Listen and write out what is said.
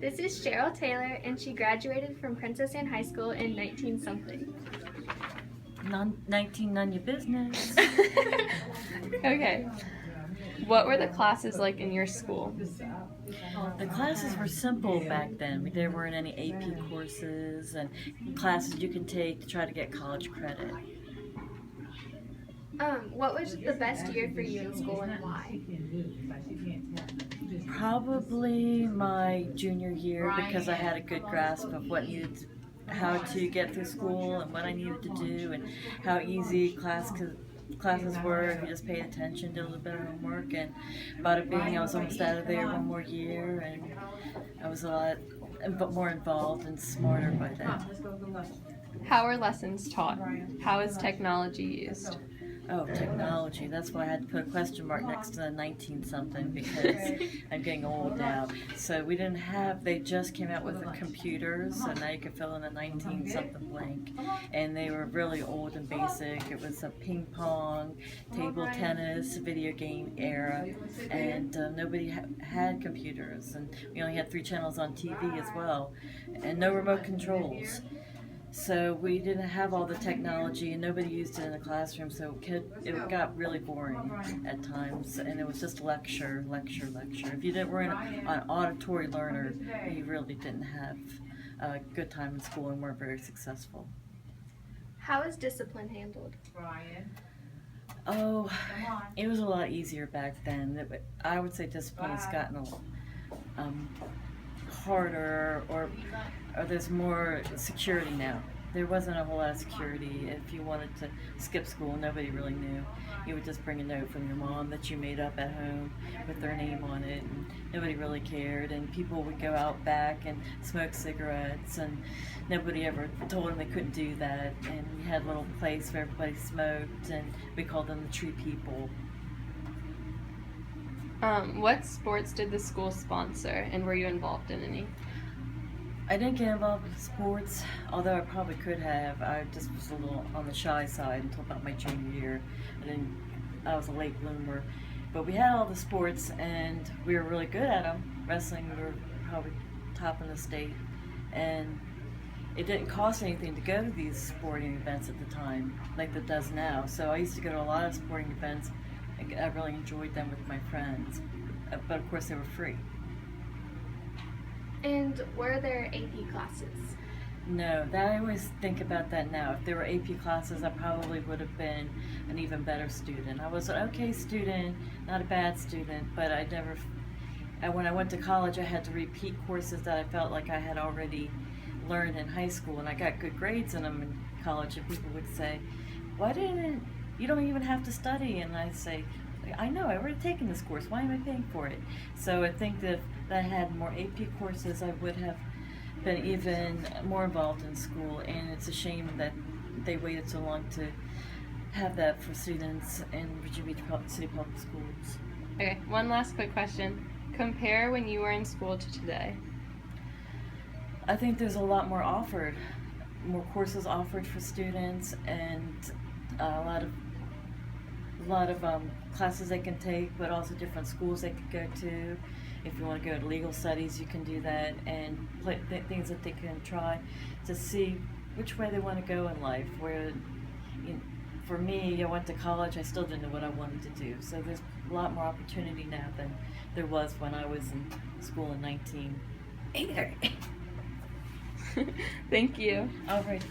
This is Cheryl Taylor, and she graduated from Princess Anne High School in 19-something. 19, none your business. Okay. What were the classes like in your school? The classes were simple back then. There weren't any AP courses and classes you could take to try to get college credit. What was the best year for you in school and why? Probably my junior year, because I had a good grasp of how to get through school and what I needed to do and how easy classes were if you just paid attention, did a little bit of homework, and bada bing, I was almost out of there one more year, and I was a lot more involved and smarter by then. How are lessons taught? How is technology used? Oh, technology. That's why I had to put a question mark next to the 19-something, because I'm getting old now. So they just came out with the computers, so now you can fill in a 19-something blank. And they were really old and basic. It was a ping pong, table tennis, video game era, and nobody had computers. And we only had 3 channels on TV as well, and no remote controls. So we didn't have all the technology, and nobody used it in the classroom, so it got really boring at times, and it was just lecture. If you weren't an auditory learner, you really didn't have a good time in school and weren't very successful. How is discipline handled? Oh, it was a lot easier back then. I would say discipline has gotten harder, or there's more security now. There wasn't a whole lot of security. If you wanted to skip school, nobody really knew. You would just bring a note from your mom that you made up at home with their name on it, and nobody really cared. And people would go out back and smoke cigarettes, and nobody ever told them they couldn't do that. And we had a little place where everybody smoked, and we called them the Tree People. What sports did the school sponsor, and were you involved in any? I didn't get involved with sports, although I probably could have. I just was a little on the shy side until about my junior year. I was a late bloomer. But we had all the sports, and we were really good at them. Wrestling, we were probably top in the state. And it didn't cost anything to go to these sporting events at the time, like it does now. So I used to go to a lot of sporting events. I really enjoyed them with my friends, but of course they were free. And were there AP classes? No, I always think about that now. If there were AP classes, I probably would have been an even better student. I was an okay student, not a bad student, but when I went to college, I had to repeat courses that I felt like I had already learned in high school, and I got good grades in them in college, and people would say, you don't even have to study, and I say, I know, I've already taken this course, why am I paying for it? So I think that if I had more AP courses, I would have been even more involved in school, and it's a shame that they waited so long to have that for students in Virginia Beach City Public Schools. Okay, one last quick question. Compare when you were in school to today. I think there's a lot more courses offered for students, and a lot of classes they can take, but also different schools they could go to. If you want to go to legal studies, you can do that, and things that they can try to see which way they want to go in life. For me, I went to college, I still didn't know what I wanted to do. So there's a lot more opportunity now than there was when I was in school in 1980. Thank you. All right.